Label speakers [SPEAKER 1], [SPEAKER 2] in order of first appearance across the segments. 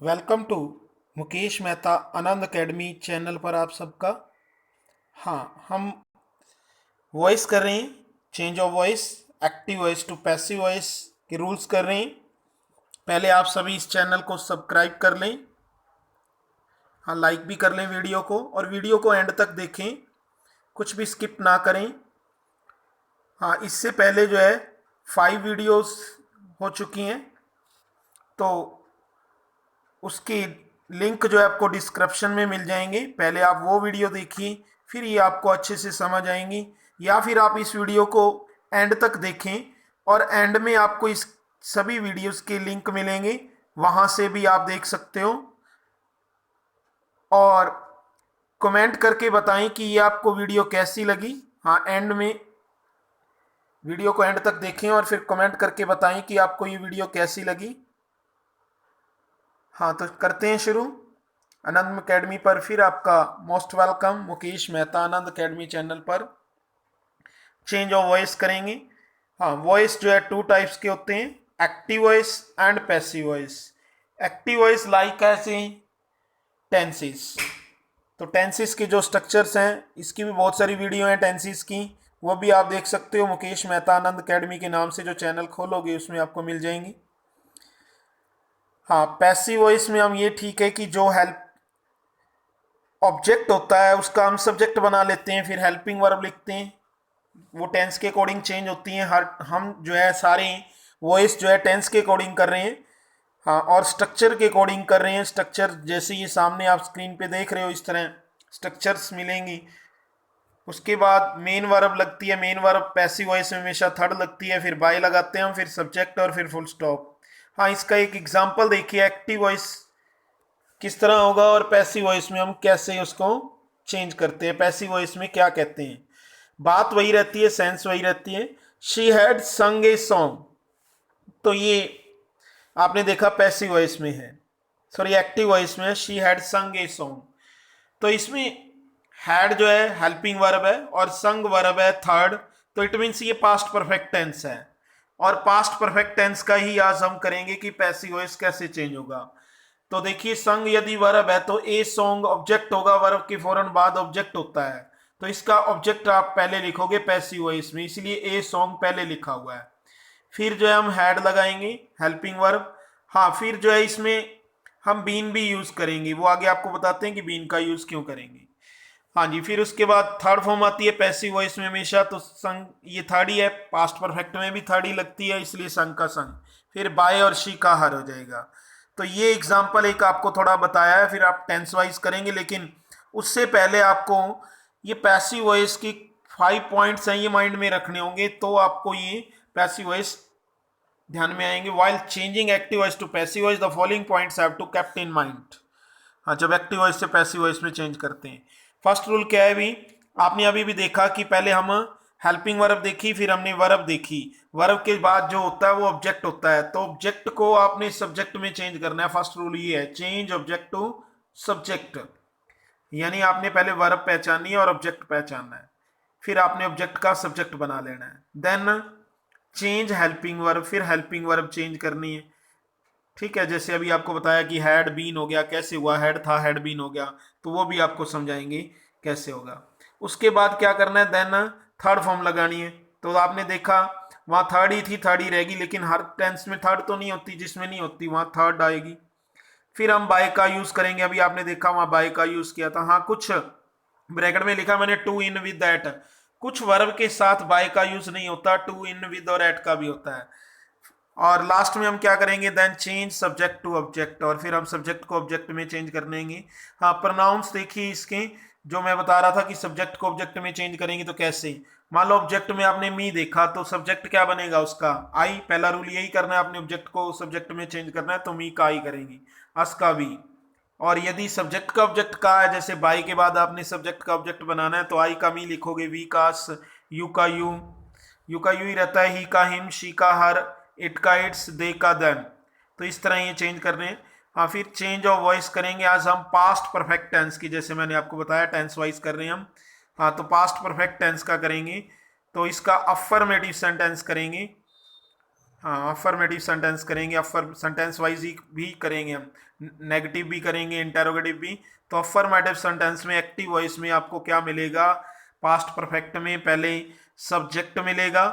[SPEAKER 1] Welcome to Mukesh Mehta Anand academy channel पर आप सबका। हाँ, हम वॉइस कर रहे हैं, change of voice, active voice to passive voice के रूल्स कर रहे हैं। पहले आप सभी इस चैनल को सब्सक्राइब कर लें। हाँ, लाइक भी कर लें वीडियो को, और वीडियो को एंड तक देखें, कुछ भी स्किप ना करें। हाँ, इससे पहले जो है 5 वीडियोस हो चुकी हैं, तो उसकी लिंक जो है आपको डिस्क्रिप्शन में मिल जाएंगे। पहले आप वो वीडियो देखिए, फिर ये आपको अच्छे से समझ आएंगी। या फिर आप इस वीडियो को एंड तक देखें, और एंड में आपको इस सभी वीडियोस के लिंक मिलेंगे, वहाँ से भी आप देख सकते हो। और कमेंट करके बताएं कि ये आपको वीडियो कैसी लगी। हाँ, एंड में वीडियो को एंड तक देखें और फिर कमेंट करके बताएं कि आपको ये वीडियो कैसी लगी। हाँ, तो करते हैं शुरू। आनंद अकेडमी पर फिर आपका मोस्ट वेलकम। मुकेश मेहता आनंद अकेडमी चैनल पर चेंज ऑफ वॉइस करेंगे। हाँ, वॉइस जो है 2 टाइप्स के होते हैं, active voice and passive voice. Active voice like ऐसे टेंसेस। तो टेंसेस के जो स्ट्रक्चर्स हैं, इसकी भी बहुत सारी वीडियो हैं टेंसेस की, वो भी आप देख सकते हो। मुकेश मेहता आनंद अकेडमी के नाम से जो चैनल खोलोगे उसमें आपको मिल जाएंगी। हाँ, पैसिव वॉइस में हम ये ठीक है कि जो हेल्प ऑब्जेक्ट होता है उसका हम सब्जेक्ट बना लेते हैं, फिर हेल्पिंग वर्ब लिखते हैं। वो टेंस के अकॉर्डिंग चेंज होती हैं। हर हम जो है सारे वॉइस जो है टेंस के अकॉर्डिंग कर रहे हैं। हाँ, और स्ट्रक्चर के अकॉर्डिंग कर रहे हैं। स्ट्रक्चर जैसे ये सामने आप स्क्रीन पे देख रहे हो, इस तरह स्ट्रक्चर्स मिलेंगी। उसके बाद मेन वर्ब लगती है। मेन वर्ब पैसिव वॉइस में हमेशा थर्ड लगती है, फिर बाय लगाते हैं हम, फिर सब्जेक्ट और फिर फुल स्टॉप। हाँ, इसका एक एग्जाम्पल देखिए, एक्टिव वॉइस किस तरह होगा और पैसिव वॉइस में हम कैसे उसको चेंज करते हैं। पैसिव वॉइस में क्या कहते हैं, बात वही रहती है, सेंस वही रहती है। शी हैड संग ए सॉन्ग, तो ये आपने देखा पैसिव वॉइस में है, सॉरी एक्टिव वॉइस में है। शी हैड संग ए सॉन्ग, तो इसमें हैड जो है हेल्पिंग वर्ब है और संग वर्ब है थर्ड, तो इट मीन्स ये पास्ट परफेक्ट टेंस है। और पास्ट परफेक्ट टेंस का ही आज हम करेंगे कि पैसिव वॉइस कैसे चेंज होगा। तो देखिए, संग यदि वर्ब है तो ए सॉन्ग ऑब्जेक्ट होगा, वर्ब के फौरन बाद ऑब्जेक्ट होता है, तो इसका ऑब्जेक्ट आप पहले लिखोगे पैसिव वॉइस में, इसलिए ए सॉन्ग पहले लिखा हुआ है। फिर जो है हम हैड लगाएंगे, हेल्पिंग वर्ब। हाँ, फिर जो है इसमें हम बीन भी यूज करेंगे, वो आगे आपको बताते हैं कि बीन का यूज क्यों करेंगे। हाँ जी, फिर उसके बाद थर्ड फॉर्म आती है पैसिव वॉइस में हमेशा, तो संग ये थर्ड ही है, पास्ट परफेक्ट में भी थर्ड ही लगती है, इसलिए संग का संग। फिर बाय और शी का हर हो जाएगा। तो ये एग्जाम्पल एक आपको थोड़ा बताया है, फिर आप टेंस वाइज करेंगे, लेकिन उससे पहले आपको ये पैसिव वॉइस की 5 पॉइंट्स हैं, ये माइंड में रखने होंगे, तो आपको ये पैसिव वॉइस ध्यान में आएंगे। While changing active voice to passive voice the following points have to kept in mind. हाँ, जब एक्टिव वॉइस से पैसिव वॉइस में चेंज करते हैं। फर्स्ट रूल क्या है भी, आपने अभी भी देखा कि पहले हम हेल्पिंग वर्ब देखी, फिर हमने वर्ब देखी। वर्ब के बाद जो होता है वो ऑब्जेक्ट होता है, तो ऑब्जेक्ट को आपने सब्जेक्ट में चेंज करना है। फर्स्ट रूल ये है, चेंज ऑब्जेक्ट टू सब्जेक्ट, यानी आपने पहले वर्ब पहचानी है और ऑब्जेक्ट पहचानना है, फिर आपने ऑब्जेक्ट का सब्जेक्ट बना लेना है। देन चेंज हेल्पिंग वर्ब, फिर हेल्पिंग वर्ब चेंज करनी है। ठीक है, जैसे अभी आपको बताया कि हैड बीन हो गया, कैसे हुआ, हैड था हैड बीन हो गया, तो वो भी आपको समझाएंगे कैसे होगा। उसके बाद क्या करना है, देन थर्ड फॉर्म लगानी है। तो आपने देखा वहाँ थर्ड ही थी, थर्ड ही रहेगी, लेकिन हर टेंस में थर्ड तो नहीं होती, जिसमें नहीं होती वहाँ थर्ड आएगी। फिर हम बाय का यूज करेंगे, अभी आपने देखा वहाँ बाय का यूज किया था। हाँ, कुछ ब्रैकेट में लिखा मैंने टू इन विद दैट, कुछ वर्ब के साथ बाय का यूज नहीं होता, टू इन विद और एट का भी होता है। और लास्ट में हम क्या करेंगे, then change subject to object, और फिर हम सब्जेक्ट को ऑब्जेक्ट में चेंज कर देंगे। हाँ, प्रोनाउंस देखिए इसके, जो मैं बता रहा था कि सब्जेक्ट को ऑब्जेक्ट में चेंज करेंगे तो कैसे। मान लो ऑब्जेक्ट में आपने मी देखा, तो सब्जेक्ट क्या बनेगा उसका, आई। पहला रूल यही करना है, आपने ऑब्जेक्ट को सब्जेक्ट में चेंज करना है, तो मी का आई करेंगी, अस का वी। और यदि सब्जेक्ट का ऑब्जेक्ट का है, जैसे बाई के बाद आपने सब्जेक्ट का ऑब्जेक्ट बनाना है, तो आई का मी लिखोगे, वी का अस, यू का यू, यू का यू ही रहता है, ही का हिम, शी का हर, इट का इट्स, दे का देम। तो इस तरह ये चेंज कर रहे हैं। हाँ, फिर चेंज ऑफ वॉइस करेंगे आज हम पास्ट परफेक्ट टेंस की, जैसे मैंने आपको बताया टेंस वाइज कर रहे हैं हम। हाँ, तो पास्ट परफेक्ट टेंस का करेंगे, तो इसका अफर्मेटिव सेंटेंस करेंगे। हाँ, अफर्मेटिव सेंटेंस करेंगे, अफर सेंटेंस वाइज ही भी करेंगे हम, नेगेटिव भी करेंगे, इंटेरोगेटिव भी। तो अफर्मेटिव सेंटेंस में एक्टिव वॉइस में आपको क्या मिलेगा, पास्ट परफेक्ट में पहले सब्जेक्ट मिलेगा,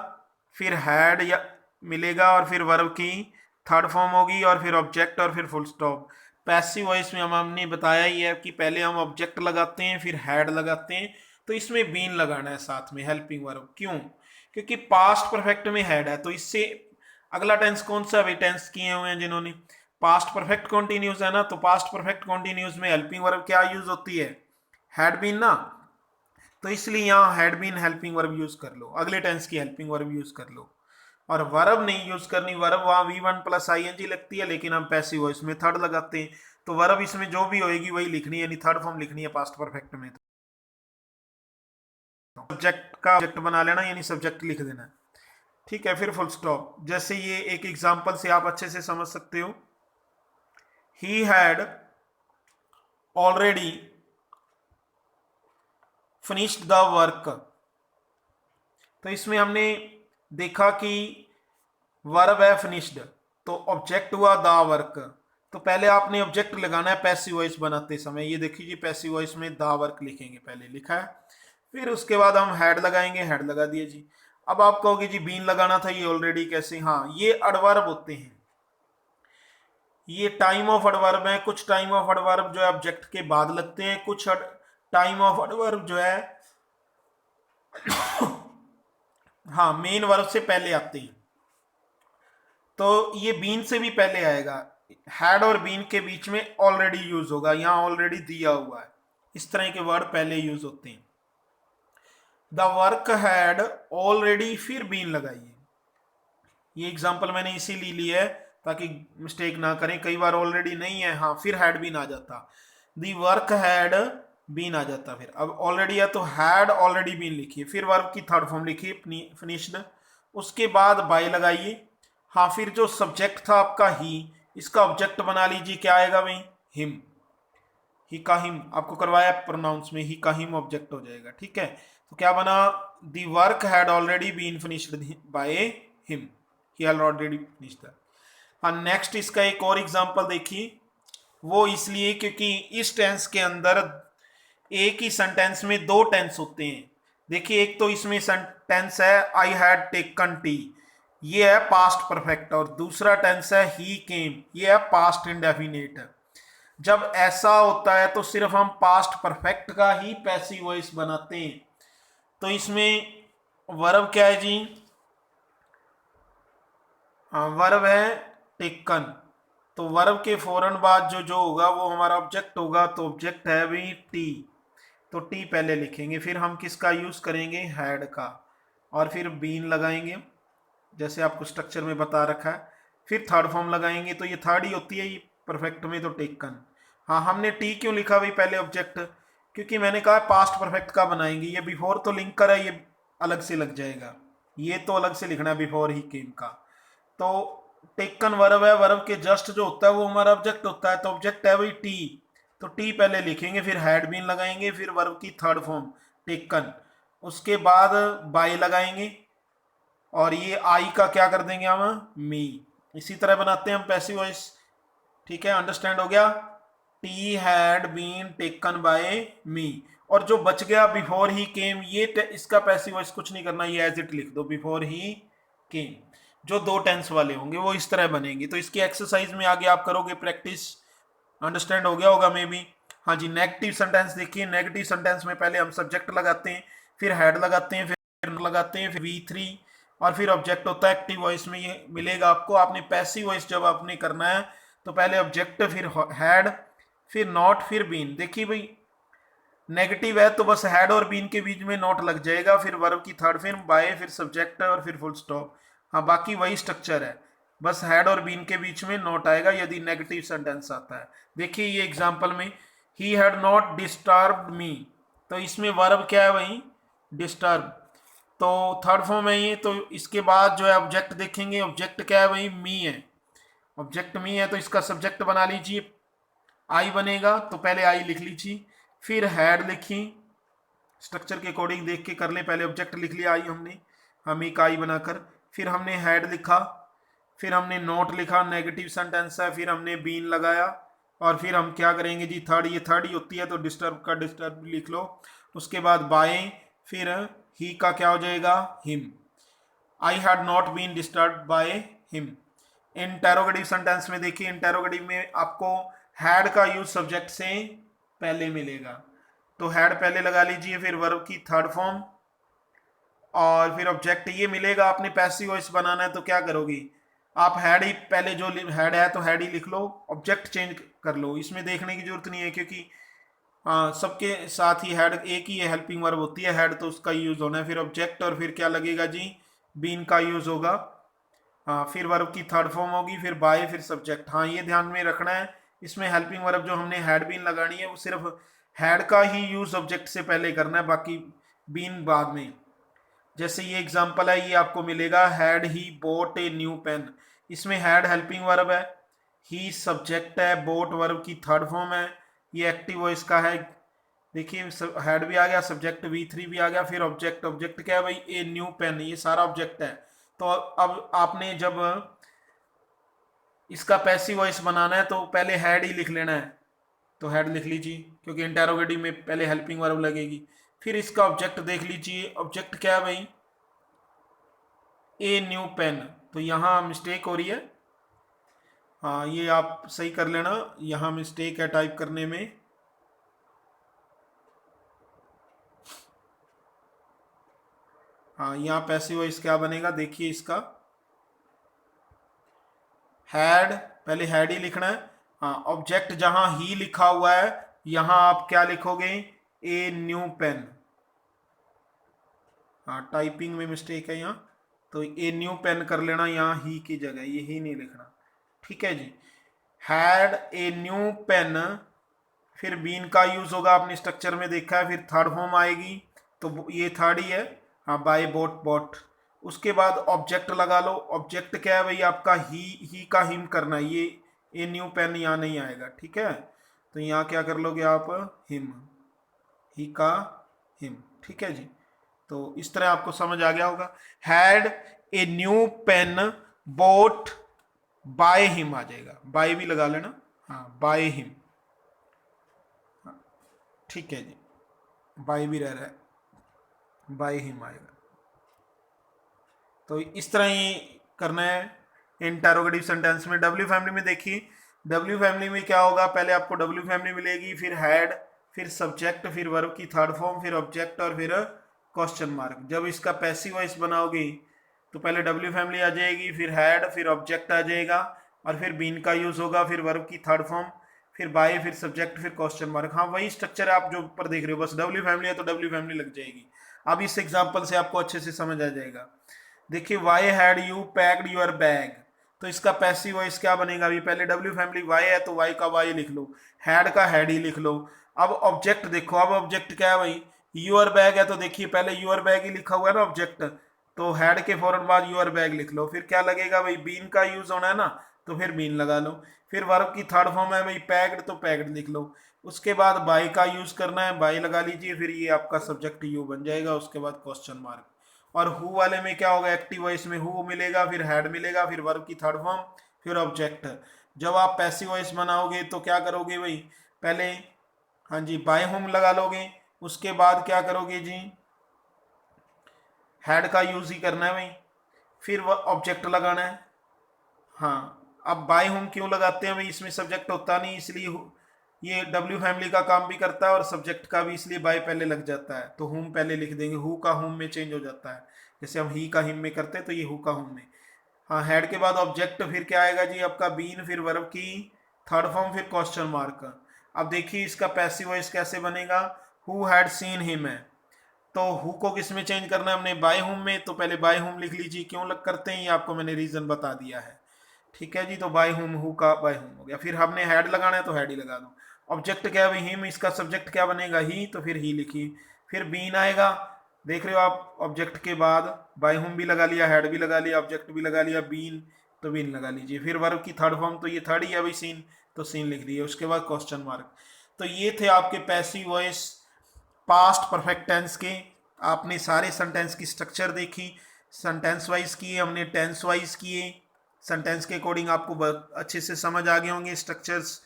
[SPEAKER 1] फिर हैड या मिलेगा, और फिर वर्ब की थर्ड फॉर्म होगी, और फिर ऑब्जेक्ट, और फिर फुल स्टॉप। पैसिव वॉइस में हमने बताया ही है कि पहले हम ऑब्जेक्ट लगाते हैं, फिर हैड लगाते हैं, तो इसमें बीन लगाना है साथ में हेल्पिंग वर्ब। क्यों? क्योंकि पास्ट परफेक्ट में हैड है, तो इससे अगला टेंस कौन सा भी टेंस किए हुए हैं जिन्होंने, पास्ट परफेक्ट कॉन्टिन्यूस है ना, तो पास्ट परफेक्ट कॉन्टिन्यूस में हेल्पिंग वर्ब क्या यूज होती है, हैड बीन ना, तो इसलिए यहाँ had been helping verb use कर लो, अगले टेंस की हेल्पिंग वर्ब यूज कर लो। और वर्ब नहीं यूज करनी, वर्ब वहाँ V1 प्लस ING लगती है, लेकिन हम पैसिव वॉइस में थर्ड लगाते हैं, तो वर्ब इसमें जो भी होएगी वही लिखनी है, यानी थर्ड फॉर्म लिखनी है पास्ट परफेक्ट में। सब्जेक्ट का ऑब्जेक्ट बना लेना, यानी सब्जेक्ट लिख देना, ठीक है, फिर फुल स्टॉप। जैसे ये एक एग्जांपल से आप अच्छे से समझ सकते हो, ही had already finished the work, तो इसमें हमने देखा कि वर्ब है फिनिश्ड, तो ऑब्जेक्ट हुआ द वर्क, तो पहले आपने ऑब्जेक्ट लगाना है पैसिव वॉइस बनाते समय। ये देखिए जी, पैसिव वॉइस में द वर्क लिखेंगे, पहले लिखा है, फिर उसके बाद हम हैड लगाएंगे, हैड लगा दिए जी। अब आप कहोगे जी बीन लगाना था, ये ऑलरेडी कैसे, हाँ ये एडवर्ब होते हैं, ये टाइम ऑफ एडवर्ब है। कुछ टाइम ऑफ एडवर्ब जो है ऑब्जेक्ट के बाद लगते हैं, कुछ टाइम ऑफ एडवर्ब जो है हाँ मेन वर्ब से पहले आते हैं, तो ये बीन से भी पहले आएगा, हैड और बीन के बीच में ऑलरेडी यूज होगा, यहां ऑलरेडी दिया हुआ है, इस तरह के वर्ड पहले यूज होते हैं। द वर्क हैड ऑलरेडी, फिर बीन लगाइए, ये एग्जांपल मैंने इसीलिए लिया है ताकि मिस्टेक ना करें, कई बार ऑलरेडी नहीं है, हाँ फिर हैड बीन आ जाता, दी वर्क हैड बीन आ जाता, फिर अब ऑलरेडी है तो हैड ऑलरेडी बीन लिखिए, फिर वर्ब की थर्ड फॉर्म लिखिए फिनिश्ड, उसके बाद बाय लगाइए, हाँ फिर जो सब्जेक्ट था आपका ही, इसका ऑब्जेक्ट बना लीजिए, क्या आएगा भाई, हिम, ही का हिम आपको करवाया प्रोनाउंस में, ही का हिम ऑब्जेक्ट हो जाएगा, ठीक है। तो क्या बना, the work had already been finished by him, he had already finished. हाँ नेक्स्ट इसका एक और एग्जांपल देखिए, वो इसलिए क्योंकि इस टेंस के अंदर एक ही सेंटेंस में दो टेंस होते हैं। देखिए एक तो इसमें टेंस है आई हैड टेकन टी, ये है पास्ट परफेक्ट, और दूसरा टेंस है ही केम, ये है पास्ट इंडेफिनिट। जब ऐसा होता है तो सिर्फ हम पास्ट परफेक्ट का ही पैसिव वॉइस बनाते हैं, तो इसमें वर्ब क्या है जी, हाँ वर्ब है टेकन, तो वर्ब के फौरन बाद जो जो होगा वो हमारा ऑब्जेक्ट होगा, तो ऑब्जेक्ट है भी टी, तो टी पहले लिखेंगे, फिर हम किसका यूज करेंगे, हैड का, और फिर बीन लगाएंगे जैसे आपको स्ट्रक्चर में बता रखा है, फिर थर्ड फॉर्म लगाएंगे, तो ये थर्ड ही होती है ये परफेक्ट में, तो टेकन। हाँ हमने टी क्यों लिखा भाई पहले ऑब्जेक्ट, क्योंकि मैंने कहा पास्ट परफेक्ट का बनाएंगे, ये बिफोर तो लिंक कर है, ये अलग से लग जाएगा, ये तो अलग से लिखना है बिफोर ही केम का। तो टेकन वर्ब है, वर्ब के जस्ट जो होता है वो हमारा ऑब्जेक्ट होता है, तो ऑब्जेक्ट है वही टी, तो टी पहले लिखेंगे, फिर हैड बीन लगाएंगे, फिर वर्ब की थर्ड फॉर्म टेकन, उसके बाद बाय लगाएंगे, और ये आई का क्या कर देंगे हम, मी, इसी तरह बनाते हैं हम पैसिव वॉइस, ठीक है, अंडरस्टैंड हो गया। Tea had been taken by me, और जो बच गया बिफोर ही केम, ये इसका पैसिव वॉइस कुछ नहीं करना, ये एज इट लिख दो, बिफोर ही केम, जो दो टेंस वाले होंगे वो इस तरह बनेंगे। तो इसकी एक्सरसाइज में आगे आप करोगे प्रैक्टिस, अंडरस्टैंड हो गया होगा मे बी। हाँ जी नेगेटिव सेंटेंस देखिए, नेगेटिव सेंटेंस में पहले हम सब्जेक्ट लगाते हैं, फिर हेड लगाते हैं, फिर लगाते हैं, फिर V3, और फिर ऑब्जेक्ट होता है। एक्टिव वॉइस में ये मिलेगा आपको, आपने पैसिव वॉइस जब आपने करना है तो पहले ऑब्जेक्ट, फिर हैड, फिर नॉट, फिर बीन। देखिए भाई नेगेटिव है तो बस हैड और बीन के बीच में नॉट लग जाएगा, फिर वर्ब की थर्ड, फिर बाय, फिर सब्जेक्ट और फिर फुल स्टॉप। हाँ बाकी वही स्ट्रक्चर है, बस हेड और बीन के बीच में नॉट आएगा यदि नेगेटिव सेंटेंस आता है। देखिए ये एग्जांपल में ही हैड नॉट डिस्टर्ब्ड मी, तो इसमें वर्ब क्या है वही डिस्टर्ब, तो थर्ड फॉर्म है ये, तो इसके बाद जो है ऑब्जेक्ट देखेंगे, ऑब्जेक्ट क्या है वही मी है, ऑब्जेक्ट मी है, तो इसका सब्जेक्ट बना लीजिए, आई बनेगा, तो पहले आई लिख लीजिए, फिर हैड लिखी, स्ट्रक्चर के अकॉर्डिंग देख के कर लें, पहले ऑब्जेक्ट लिख लिया आई हमने, हम एक आई बनाकर, फिर हमने हैड लिखा, फिर हमने नोट लिखा, नेगेटिव सेंटेंस है, फिर हमने बीन लगाया, और फिर हम क्या करेंगे जी, थर्ड, ये थर्ड ही होती है तो डिस्टर्ब का डिस्टर्ब लिख लो। उसके बाद बाय, फिर ही का क्या हो जाएगा, him. I had not been disturb by him. Interrogative sentence में देखिए, इंटेरोगेटिव में आपको हैड का यूज सब्जेक्ट से पहले मिलेगा, तो हैड पहले लगा लीजिए, फिर वर्ब की थर्ड फॉर्म, और फिर ऑब्जेक्ट ये मिलेगा। आपने पैसिव वॉइस बनाना है तो क्या करोगी, आप हैड ही पहले, जो हैड है तो हैड ही लिख लो, ऑब्जेक्ट चेंज कर लो, इसमें देखने की जरूरत नहीं है, क्योंकि हाँ सबके साथ ही हेड एक ही हेल्पिंग वर्ब होती है, हेड तो उसका यूज होना है। फिर ऑब्जेक्ट, और फिर क्या लगेगा जी, बीन का यूज होगा। हाँ, फिर वर्ब की थर्ड फॉर्म होगी, फिर बाय, फिर सब्जेक्ट। हाँ, ये ध्यान में रखना है, इसमें हेल्पिंग वर्ब जो हमने हैड बीन लगानी है वो सिर्फ हैड का ही यूज ऑब्जेक्ट से पहले करना है, बाकी बीन बाद में। जैसे ये एग्जांपल है, ये आपको मिलेगा, had he bought a new pen. इसमें हैड हेल्पिंग वर्ब है, ही सब्जेक्ट है, बोट वर्ब की थर्ड फॉर्म है, ये एक्टिव वॉइस का है। देखिए हेड भी आ गया, सब्जेक्ट V3 भी आ गया, फिर ऑब्जेक्ट, ऑब्जेक्ट क्या है भाई, ए न्यू पेन, ये सारा ऑब्जेक्ट है। तो अब आपने जब इसका पैसिव वॉइस बनाना है तो पहले हेड ही लिख लेना है, तो हेड लिख लीजिए, क्योंकि इंटेरोगेटिव में पहले हेल्पिंग वर्ब लगेगी। फिर इसका ऑब्जेक्ट देख लीजिए, ऑब्जेक्ट क्या है भाई, ए न्यू पेन, तो यहाँ मिस्टेक हो रही है। हाँ, ये आप सही कर लेना, यहाँ मिस्टेक है टाइप करने में। हाँ, यहाँ पैसिव वॉइस क्या बनेगा, देखिए इसका हैड, पहले हैड ही लिखना है। हाँ, ऑब्जेक्ट जहां ही लिखा हुआ है यहां आप क्या लिखोगे, ए न्यू पेन। हाँ, टाइपिंग में मिस्टेक है यहाँ, तो ए न्यू पेन कर लेना यहाँ ही की जगह, ये ही नहीं लिखना, ठीक है जी। हैड ए न्यू पेन, फिर बीन का यूज होगा, आपने स्ट्रक्चर में देखा है, फिर थर्ड फॉर्म आएगी, तो ये थर्ड ही है। हाँ, बाय, बोट, बॉट। उसके बाद ऑब्जेक्ट लगा लो, ऑब्जेक्ट क्या है भाई आपका, ही का हिम करना है, ये ए न्यू पेन यहाँ नहीं आएगा, ठीक है। तो यहाँ क्या कर लोगे आप, हिम, ही का हिम, ठीक है जी। तो इस तरह आपको समझ आ गया होगा। Had a new pen bought by him आ जाएगा, बाय भी लगा लेना, हाँ बाय हिम, ठीक है जी, बाय भी रह रहा है, बाय हिम आएगा। तो इस तरह ही करना है इंटेरोगेटिव सेंटेंस में। डब्ल्यू फैमिली में देखिए, डब्ल्यू फैमिली में क्या होगा, पहले आपको डब्ल्यू फैमिली मिलेगी, फिर हैड, फिर सब्जेक्ट, फिर वर्ब की थर्ड फॉर्म, फिर ऑब्जेक्ट, और फिर क्वेश्चन मार्क। जब इसका पैसिव वॉइस बनाओगे तो पहले डब्ल्यू फैमिली आ जाएगी, फिर हैड, फिर ऑब्जेक्ट आ जाएगा, और फिर बीन का यूज होगा, फिर वर्ब की थर्ड फॉर्म, फिर बाय, फिर सब्जेक्ट, फिर क्वेश्चन मार्क। हाँ, वही स्ट्रक्चर है आप जो ऊपर देख रहे हो, बस डब्ल्यू फैमिली है तो डब्ल्यू फैमिली लग जाएगी। अब इस एग्जाम्पल से आपको अच्छे से समझ आ जाएगा। देखिए, why had you packed your bag, तो इसका पैसिव वॉइस क्या बनेगा, अभी पहले डब्ल्यू फैमिली वाई है तो वाई का वाई लिख लो, हैड का हैड ही लिख लो। अब ऑब्जेक्ट देखो, अब ऑब्जेक्ट क्या है भाई, यूर बैग है, तो देखिए पहले यूर बैग ही लिखा हुआ है ना ऑब्जेक्ट, तो हैड के फौरन बाद यूर बैग लिख लो। फिर क्या लगेगा भाई, बीन का यूज होना है ना, तो फिर बीन लगा लो। फिर वर्ब की थर्ड फॉर्म है भाई पैक्ड, तो पैक्ड लिख लो। उसके बाद बाई का यूज करना है, बाई लगा लीजिए, फिर ये आपका सब्जेक्ट यू बन जाएगा, उसके बाद क्वेश्चन मार्क। और हु वाले में क्या होगा, एक्टिव वॉइस में हु मिलेगा, फिर हैड मिलेगा, फिर वर्ब की थर्ड फॉर्म, फिर ऑब्जेक्ट। जब आप पैसिव वॉइस बनाओगे तो क्या करोगे भाई, पहले हाँ जी बाय होम लगा लोगे, उसके बाद क्या करोगे जी, हैड का यूज ही करना है भाई, फिर वह ऑब्जेक्ट लगाना है। हाँ, अब बाय होम क्यों लगाते हैं भाई, इसमें सब्जेक्ट होता नहीं, इसलिए ये डब्ल्यू फैमिली का काम भी करता है और सब्जेक्ट का भी, इसलिए बाय पहले लग जाता है, तो होम पहले लिख देंगे, हु का होम में चेंज हो जाता है, जैसे हम ही का हिम में करते हैं तो ये हु का होम में। हाँ, हेड के बाद ऑब्जेक्ट, फिर क्या आएगा जी आपका बीन, फिर वर्ब की थर्ड फॉर्म, फिर क्वेश्चन मार्क। अब देखिए इसका पैसिव वॉइस कैसे बनेगा, हु हैड सीन हिम है, तो हु को किस में चेंज करना है हमने, बाय होम में, तो पहले बाय होम लिख लीजिए, क्यों लग करते हैं ये आपको मैंने रीजन बता दिया है, ठीक है जी। तो बाय होम, हु का बाय होम हो गया, फिर हमने हेड लगाना है तो हेड ही लगा दो। ऑब्जेक्ट क्या है भाई, हिम, इसका सब्जेक्ट क्या बनेगा ही, तो फिर ही लिखिए। फिर बीन आएगा, देख रहे हो आप, ऑब्जेक्ट के बाद बाय होम भी लगा लिया, हेड भी लगा लिया, ऑब्जेक्ट भी लगा लिया, बीन, तो बीन लगा लीजिए। फिर वर्ब की थर्ड फॉर्म, तो ये थर्ड ही है भाई सीन, तो सीन लिख दिए, उसके बाद क्वेश्चन मार्क। तो ये थे आपके passive voice past perfect tense के। आपने सारे सेंटेंस की स्ट्रक्चर देखी, सेंटेंस वाइज किए हमने, टेंस वाइज किए, सेंटेंस के अकॉर्डिंग आपको अच्छे से समझ आ गए होंगे स्ट्रक्चर्स।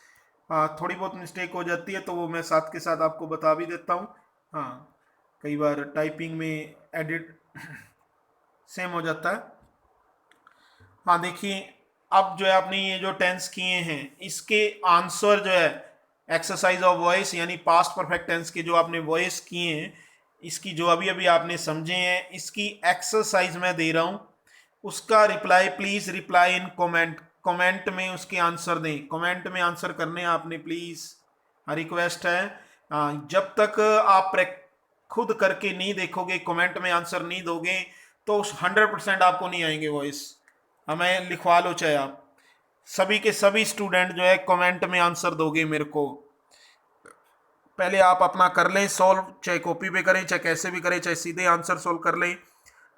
[SPEAKER 1] थोड़ी बहुत मिस्टेक हो जाती है तो वो मैं साथ के साथ आपको बता भी देता हूँ। हाँ, कई बार टाइपिंग में एडिट सेम हो जाता है। हाँ देखिए, अब जो है आपने ये जो टेंस किए हैं इसके आंसर जो है एक्सरसाइज ऑफ वॉइस यानी पास्ट परफेक्ट टेंस के जो आपने वॉइस किए हैं, इसकी जो अभी अभी आपने समझे हैं, इसकी एक्सरसाइज मैं दे रहा हूँ। उसका reply please reply in comment, comment में उसके आंसर दें, कमेंट में आंसर करने आपने प्लीज, रिक्वेस्ट है। जब तक आप खुद करके नहीं देखोगे, कमेंट में आंसर नहीं दोगे तो 100% आपको नहीं आएंगे वॉइस। हमें लिखवा लो चाहे आप सभी के सभी स्टूडेंट जो है कमेंट में आंसर दोगे मेरे को। पहले आप अपना कर लें सॉल्व, चाहे कॉपी पे करें चाहे कैसे भी करें, चाहे सीधे आंसर सॉल्व कर लें।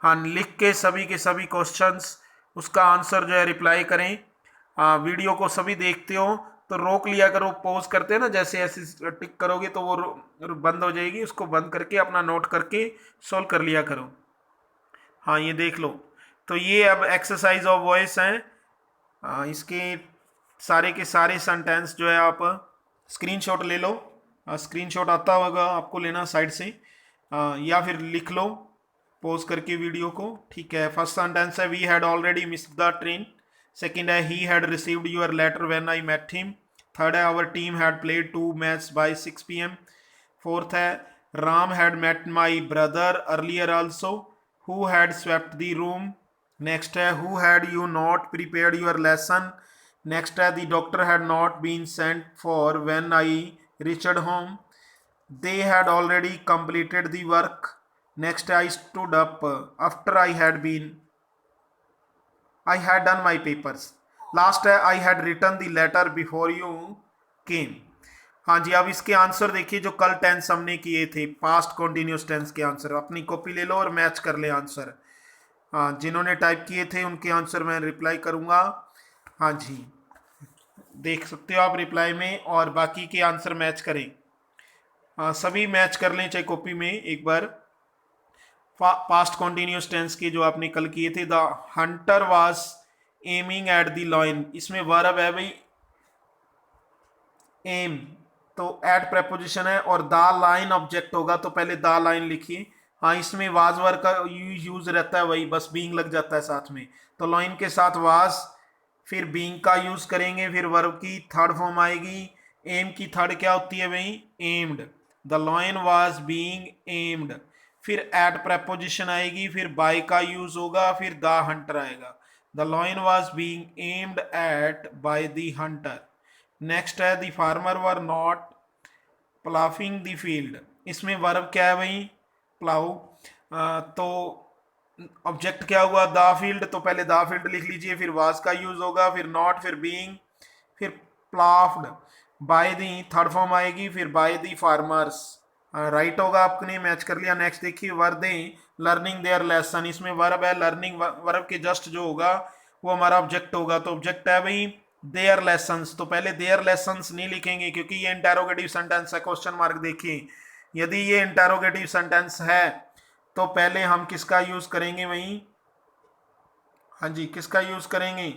[SPEAKER 1] हाँ, लिख के सभी के सभी क्वेश्चंस उसका आंसर जो है रिप्लाई करें। वीडियो को सभी देखते हो तो रोक लिया करो, पॉज करते हैं ना, जैसे ऐसे टिक करोगे तो वो बंद हो जाएगी, उसको बंद करके अपना नोट करके सॉल्व कर लिया करो। हाँ ये देख लो, तो ये अब एक्सरसाइज ऑफ वॉइस हैं। इसके सारे के सारे सेंटेंस जो है आप स्क्रीनशॉट ले लो, स्क्रीनशॉट आता होगा आपको लेना साइड से, या फिर लिख लो पॉज करके वीडियो को। ठीक है, फर्स्ट सेंटेंस है we had already missed the train. Second है he had received your letter when I met him. Third है our team had played 2 match by 6 PM। Fourth है Ram had met my brother earlier also who had swept the room. Next है who had you not prepared your lesson. Next है the doctor had not been sent for when I reached home. They had already completed the work. Next, I stood up after I had done my papers. Last, I had written the letter before you came. हाँ जी, अब इसके answer देखिए जो कल tense हमने किए थे, past continuous tense के आंसर। अपनी कॉपी ले लो और मैच कर ले आंसर। हाँ, जिन्होंने टाइप किए थे उनके आंसर मैं रिप्लाई करूँगा। हाँ जी, देख सकते हो आप रिप्लाई में, और बाकी के आंसर मैच करें। सभी मैच कर लें चाहे कॉपी में एक बार। पास्ट कॉन्टिन्यूस टेंस के जो आपने कल किए थे, the Hunter was aiming at the line, इसमें वर्ब है भाई एम, तो एट प्रेपोजिशन है और द लाइन ऑब्जेक्ट होगा, तो पहले द लाइन लिखिए। हाँ, इसमें वाज वर्ब का यूज रहता है, वही बस बीइंग लग जाता है साथ में, तो लाइन के साथ वाज, फिर बीइंग का यूज करेंगे, फिर वर्ब की थर्ड फॉर्म आएगी। एम की थर्ड क्या होती है भाई, aimed. The line was being aimed. फिर एट प्रेपोजिशन आएगी, फिर बाय का यूज होगा, फिर द हंटर आएगा। The line was being aimed at by the hunter. Next है the farmer were not ploughing the field, इसमें वर्ब क्या है भाई, प्लाउ। तो ऑब्जेक्ट क्या हुआ, द फील्ड, तो पहले द फील्ड लिख लीजिए, फिर वाज का यूज होगा, फिर नॉट, फिर बीइंग, फिर प्लाफ्ड। बाय दी थर्ड फॉर्म आएगी, फिर बाय दी फार्मर्स, राइट होगा, आपने मैच कर लिया। नेक्स्ट देखिए वर दे लर्निंग देयर लेसन, इसमें वर्ब है लर्निंग, वर्ब के जस्ट जो होगा वो हमारा ऑब्जेक्ट होगा, तो ऑब्जेक्ट है भाई देयर लेसन्स, तो पहले देयर लेसन्स नहीं लिखेंगे क्योंकि ये इंटेरोगेटिव सेंटेंस है, क्वेश्चन मार्क देखिए। यदि ये इंटेरोगेटिव सेंटेंस है तो पहले हम किसका यूज करेंगे वहीं, हाँ जी किसका यूज करेंगे,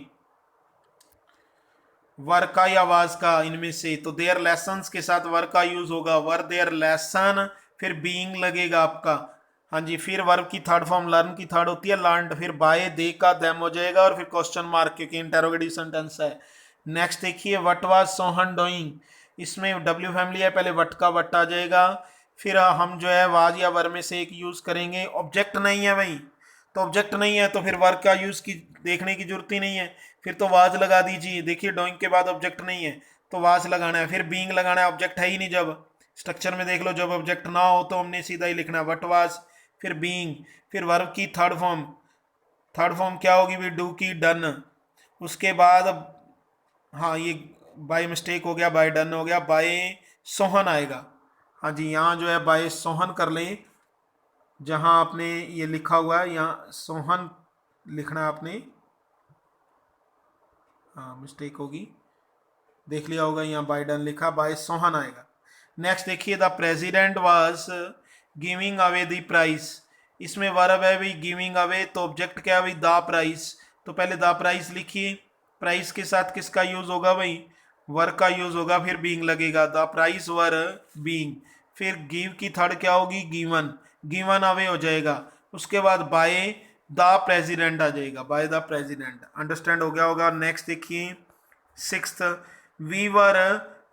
[SPEAKER 1] वर का या वाज का, इनमें से। तो देयर लेसन्स के साथ वर का यूज होगा, वर देयर लेसन, फिर बीइंग लगेगा आपका। हाँ जी, फिर वर्ब की थर्ड फॉर्म लर्न की थर्ड होती है लर्नड, फिर बाय दे का देम हो जाएगा, और फिर क्वेश्चन मार्क क्योंकि इंटेरोगेटिव सेंटेंस है। नेक्स्ट देखिए व्हाट वाज सोहन डूइंग, इसमें डब्ल्यू फैमिली है, पहले वट का वट आ जाएगा, फिर हम जो है वाज या वर में से एक यूज करेंगे। ऑब्जेक्ट नहीं है भाई, तो ऑब्जेक्ट नहीं है तो फिर वर्ब का यूज की देखने की जरूरत ही नहीं है, फिर तो वाज लगा दीजिए। देखिए डूइंग के बाद ऑब्जेक्ट नहीं है तो वाज लगाना है, फिर बीइंग लगाना है, ऑब्जेक्ट है ही नहीं। जब स्ट्रक्चर में देख लो, जब ऑब्जेक्ट ना हो तो हमने सीधा ही लिखना है व्हाट वाज, फिर बीइंग, फिर वर्ब की थर्ड फॉर्म, थर्ड फॉर्म क्या होगी भी डू की डन। उसके बाद हाँ ये बाय मिस्टेक हो गया, बाय डन हो गया, बाय सोहन आएगा। हाँ जी, यहाँ जो है बाय सोहन कर लें, जहाँ आपने ये लिखा हुआ है यहाँ सोहन लिखना है आपने, हाँ मिस्टेक होगी, देख लिया होगा, यहाँ बाय डन लिखा, बाय सोहन आएगा। नेक्स्ट देखिए the president was giving away the prize, इसमें वर्ब है भाई गिविंग अवे, तो ऑब्जेक्ट क्या है भाई द प्राइज, तो पहले द प्राइस लिखिए, प्राइस के साथ किसका यूज होगा भाई, वर का यूज होगा, फिर बीइंग लगेगा, द प्राइस वर बीइंग, फिर गिव की थर्ड क्या होगी, गिवन, गिवन अवे हो जाएगा, उसके बाद बाय द प्रेसिडेंट आ जाएगा, बाय द प्रेसिडेंट। अंडरस्टैंड हो गया होगा। नेक्स्ट देखिए sixth, we were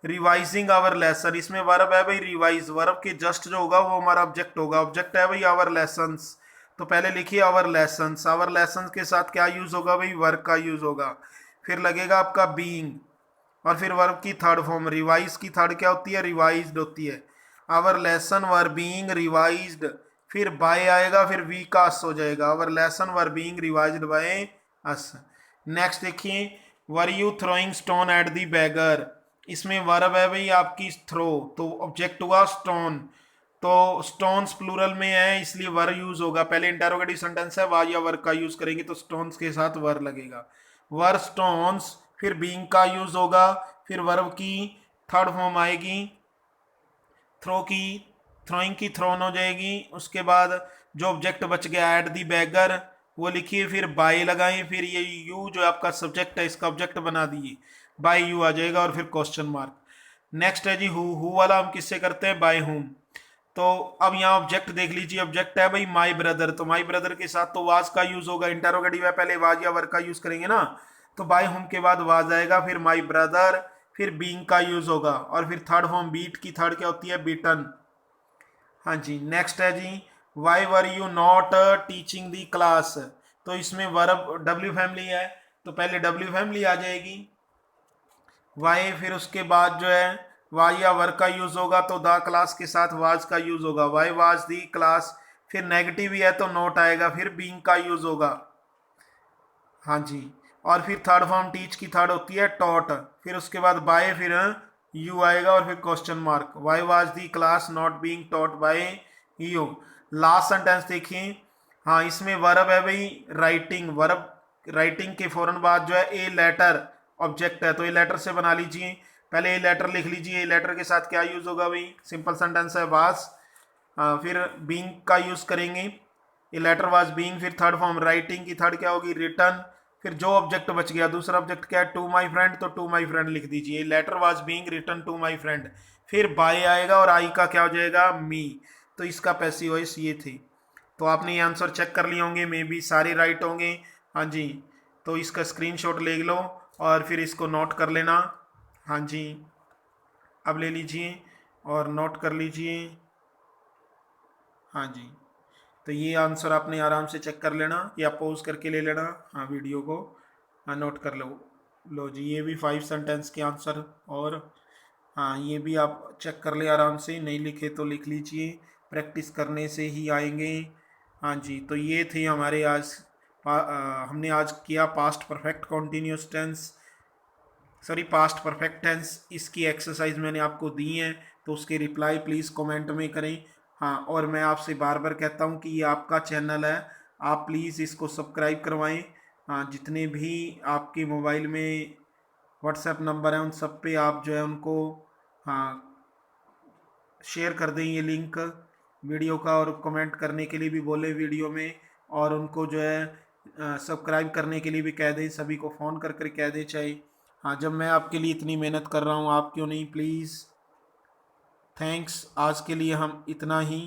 [SPEAKER 1] revising our lesson, इसमें वर्ब है भाई रिवाइज, वर्ब के जस्ट जो होगा वो हमारा ऑब्जेक्ट होगा, ऑब्जेक्ट है भाई आवर लेसन्स, तो पहले लिखिए आवर लेसन्स, आवर लेसन्स के साथ क्या यूज होगा भाई, वर्ब का यूज होगा, फिर लगेगा आपका बीइंग, और फिर वर्ब की थर्ड फॉर्म, रिवाइज की थर्ड क्या होती है, रिवाइज्ड होती है, our lesson were being revised, फिर बाय आएगा, फिर वी का अस हो जाएगा, our lesson were being revised by us. Next देखिए, were you throwing stone at the beggar, इसमें वर्ब है भाई आपकी थ्रो, तो ऑब्जेक्ट हुआ स्टोन, तो स्टोन्स प्लूरल में है इसलिए वर यूज होगा, पहले इंटेरोगेटिव सेंटेंस है, वर या वर का यूज करेंगे तो स्टोन्स के साथ वर लगेगा, वर स्टोन्स, फिर बीइंग का यूज होगा, फिर वर्ब की थर्ड फॉर्म आएगी, थ्रो की, थ्रोइंग की थ्रोन हो जाएगी, उसके बाद जो ऑब्जेक्ट बच गया एट दी बैगर वो लिखिए, फिर बाय लगाएं, फिर ये यू जो आपका सब्जेक्ट है इसका ऑब्जेक्ट बना दिए, बाय यू आ जाएगा, और फिर क्वेश्चन मार्क। नेक्स्ट है जी हु वाला हम किससे करते हैं, बाय हुम, तो अब यहाँ ऑब्जेक्ट देख लीजिए, ऑब्जेक्ट है भाई माई ब्रदर, तो माई ब्रदर के साथ तो वाज का यूज होगा, इंटेरोगेटिव है पहले वाज या वर का यूज करेंगे ना, तो बाय हुम के बाद वाज आएगा, फिर माई ब्रदर, फिर बीइंग का यूज होगा, और फिर थर्ड फॉर्म बीट की थर्ड क्या होती है, बीटन। हाँ जी नेक्स्ट है जी, why were you not teaching the class, तो इसमें वर्ब डब्ल्यू फैमिली है, तो पहले डब्ल्यू फैमिली आ जाएगी, वाई, फिर उसके बाद जो है वाई या वर का यूज होगा, तो द क्लास के साथ वाज का यूज होगा, वाई वाज दी क्लास, फिर नेगेटिव ही है तो नोट आएगा, फिर बीइंग का यूज होगा। हाँ जी, और फिर थर्ड फॉर्म टीच की थर्ड होती है टॉट, फिर उसके बाद बाय, फिर यू आएगा, और फिर question mark, why was the class not being taught by you. Last sentence देखिए, हाँ इसमें वर्ब है भाई राइटिंग, वर्ब राइटिंग के फौरन बाद जो है ए लेटर ऑब्जेक्ट है, तो ए लेटर से बना लीजिए, पहले ए लेटर लिख लीजिए, ए लेटर के साथ क्या यूज होगा भाई, सिंपल सेंटेंस है वाज, फिर बीइंग का यूज करेंगे, ए लेटर वाज बीइंग, फिर थर्ड फॉर्म राइटिंग की थर्ड क्या होगी, रिटर्न, फिर जो ऑब्जेक्ट बच गया दूसरा ऑब्जेक्ट क्या है, टू माई फ्रेंड, तो टू माई फ्रेंड लिख दीजिए, letter was being return to my friend, फिर बाय आएगा, और आई का क्या हो जाएगा, मी, तो इसका पैसिव वॉइस ये थी। तो आपने ये आंसर चेक कर लिए होंगे, मे बी सारे राइट होंगे। हाँ जी, तो इसका स्क्रीनशॉट ले लो और फिर इसको नोट कर लेना। हाँ जी, अब ले लीजिए और नोट कर लीजिए। हाँ जी, तो ये आंसर आपने आराम से चेक कर लेना, या पॉज करके ले लेना, हाँ वीडियो को, हाँ नोट कर लो जी, ये भी 5 सेंटेंस के आंसर, और हाँ ये भी आप चेक कर ले आराम से, नहीं लिखे तो लिख लीजिए, प्रैक्टिस करने से ही आएंगे। हाँ जी, तो ये थे हमारे आज हमने आज किया past perfect continuous tense, sorry past perfect tense, इसकी एक्सरसाइज मैंने आपको दी है, तो उसके रिप्लाई प्लीज़ कमेंट में करें। हाँ, और मैं आपसे बार बार कहता हूँ कि ये आपका चैनल है, आप प्लीज़ इसको सब्सक्राइब करवाएं। हाँ, जितने भी आपके मोबाइल में व्हाट्सएप नंबर हैं उन सब पे आप जो है उनको हाँ शेयर कर दें ये लिंक वीडियो का, और कमेंट करने के लिए भी बोले वीडियो में, और उनको जो है सब्सक्राइब करने के लिए भी कह दें, सभी को फ़ोन कर कर कह दें चाहे। हाँ, जब मैं आपके लिए इतनी मेहनत कर रहा हूँ, आप क्यों नहीं, प्लीज़। थैंक्स, आज के लिए हम इतना ही।